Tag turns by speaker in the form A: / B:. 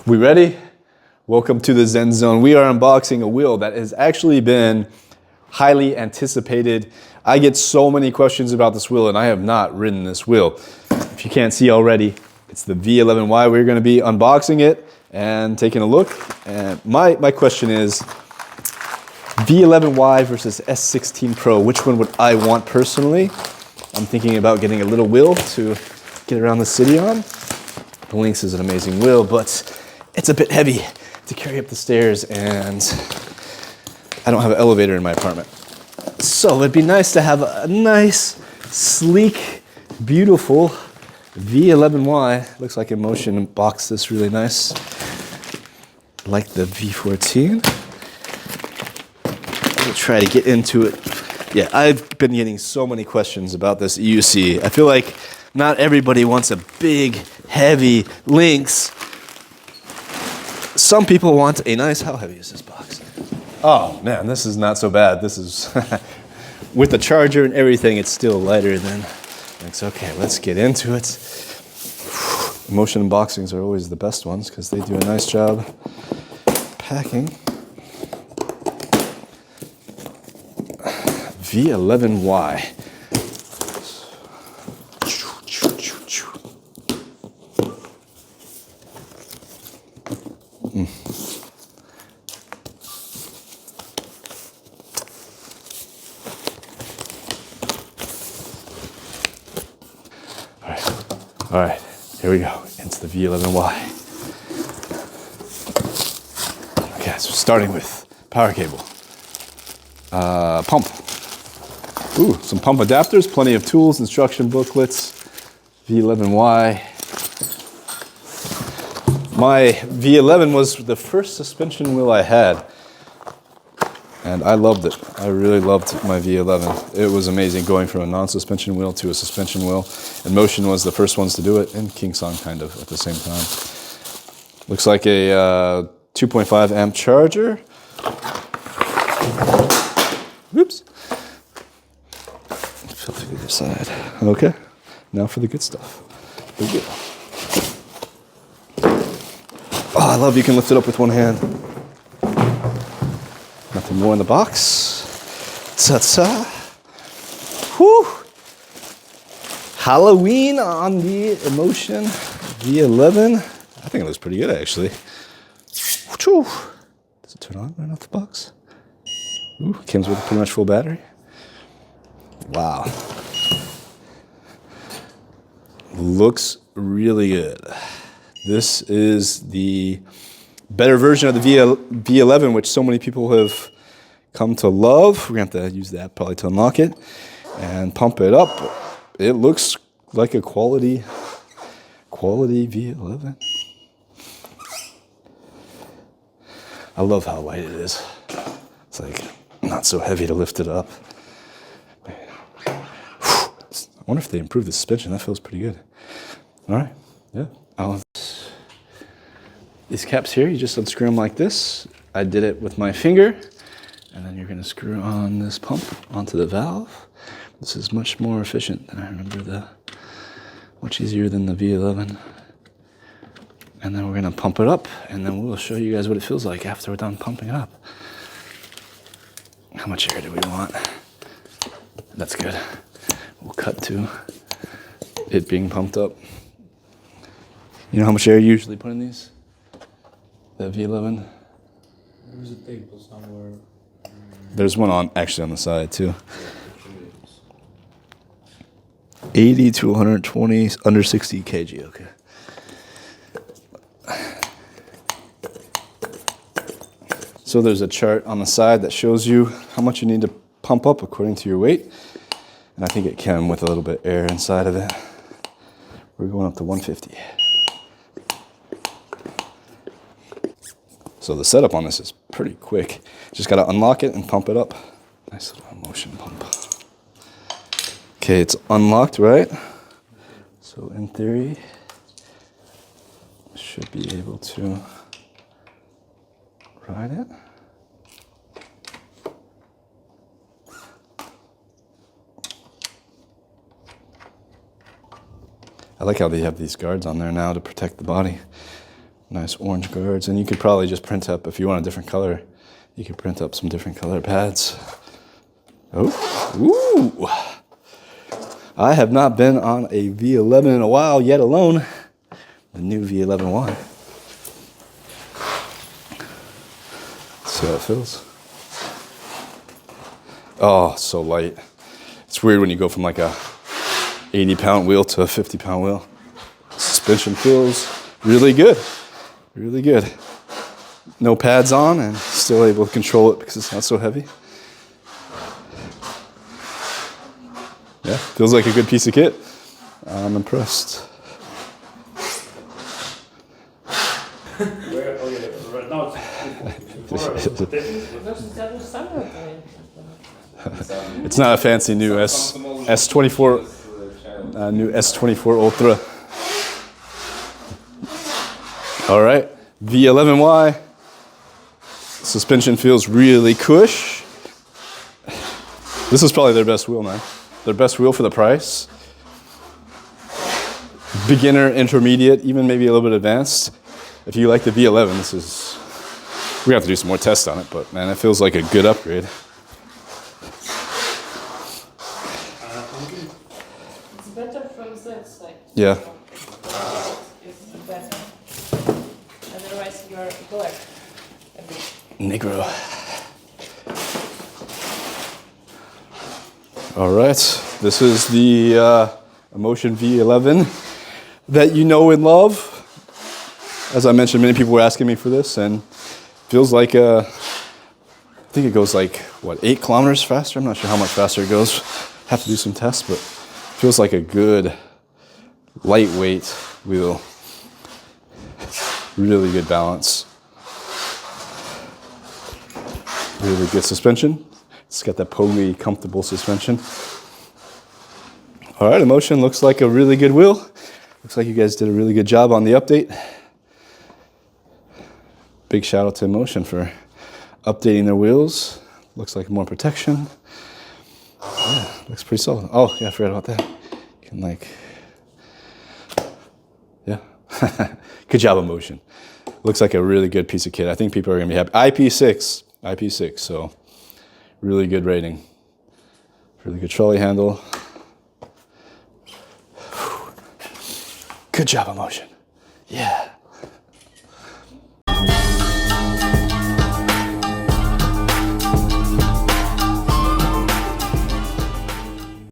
A: We ready? Welcome to the Zen Zone. We are unboxing a wheel that has actually been highly anticipated. I get so many questions about this wheel, and I have not ridden this wheel. If you can't see already, it's the V11Y. We're going to be unboxing it and taking a look. And my question is, V11Y versus S16 Pro, which one would I want personally? I'm thinking about getting a little wheel to get around the city on. The Lynx is an amazing wheel, but it's a bit heavy to carry up the stairs, and I don't have an elevator in my apartment. So it'd be nice to have a nice, sleek, beautiful V11Y. Looks like Inmotion boxed this really nice, like the V14. We'll try to get into it. Yeah, I've been getting so many questions about this EUC. I feel like not everybody wants a big, heavy Lynx. Some people want a nice, how heavy is this box? Oh man, this is not so bad. This is, with the charger and everything, it's still lighter than Lynx. Okay, let's get into it. Inmotion unboxings are always the best ones because they do a nice job packing. V11Y. All right, here we go. It's the V11Y. Okay, so starting with power cable. Pump. Ooh, some pump adapters, plenty of tools, instruction booklets. V11Y. My V11 was the first suspension wheel I had, and I loved it. I really loved my V11. It was amazing going from a non-suspension wheel to a suspension wheel. Inmotion was the first ones to do it, and Kingsong kind of at the same time. Looks like a 2.5 amp charger. Oops. Feel through the other side. Okay, now for the good stuff. The wheel. Oh, I love you can lift it up with one hand. Nothing more in the box. Ta-ta. Whew. Halloween on the Inmotion V11. I think it looks pretty good, actually. Whew. Does it turn on right off the box? Ooh, comes with a pretty much full battery. Wow. Looks really good. This is the better version of the V11, which so many people have come to love. We're going to have to use the app probably to unlock it and pump it up. It looks like a quality V11. I love how light it is. It's like not so heavy to lift it up. I wonder if they improved the suspension. That feels pretty good. All right, yeah. These caps here, you just unscrew them like this. I did it with my finger, and then you're going to screw on this pump onto the valve. This is much more efficient than I remember, much easier than the V11. And then we're going to pump it up, and then we'll show you guys what it feels like after we're done pumping it up. How much air do we want? That's good. We'll cut to it being pumped up. You know how much air you usually put in these? The V11?
B: There's a table somewhere.
A: There's one actually on the side too. 80 to 120, under 60 kg, okay. So there's a chart on the side that shows you how much you need to pump up according to your weight. And I think it came with a little bit of air inside of it. We're going up to 150. So the setup on this is pretty quick. Just got to unlock it and pump it up. Nice little Inmotion pump. Okay, it's unlocked, right? So in theory, should be able to ride it. I like how they have these guards on there now to protect the body. Nice orange guards, and you could probably just print up, if you want a different color, you could print up some different color pads. Oh, ooh. I have not been on a V11 in a while, yet alone the new V11Y. Let's see how it feels. Oh, so light. It's weird when you go from like a 80-pound wheel to a 50-pound wheel. Suspension feels really good. Really good. No pads on and still able to control it because it's not so heavy. Yeah, feels like a good piece of kit. I'm impressed. It's not a fancy new S24, new S24 Ultra. All right, V11Y. Suspension feels really cush. This is probably their best wheel, man. Their best wheel for the price. Beginner, intermediate, even maybe a little bit advanced. If you like the V11, this is, we have to do some more tests on it, but man, it feels like a good upgrade.
C: It's better from that side.
A: Yeah.
C: It's better. Otherwise, you're black a bit.
A: Negro. All right, this is the Inmotion V11 that you know and love. As I mentioned, many people were asking me for this, and feels like I think it goes like, what, 8 kilometers faster? I'm not sure how much faster it goes. Have to do some tests, but feels like a good, lightweight wheel. Really good balance. Really good suspension. It's got that poly, comfortable suspension. All right, Inmotion looks like a really good wheel. Looks like you guys did a really good job on the update. Big shout out to Inmotion for updating their wheels. Looks like more protection. Yeah, looks pretty solid. Oh, yeah, I forgot about that. You can like, yeah. Good job, Inmotion. Looks like a really good piece of kit. I think people are gonna be happy. IP6, so really good rating. Really good trolley handle. Good job, Inmotion. Yeah.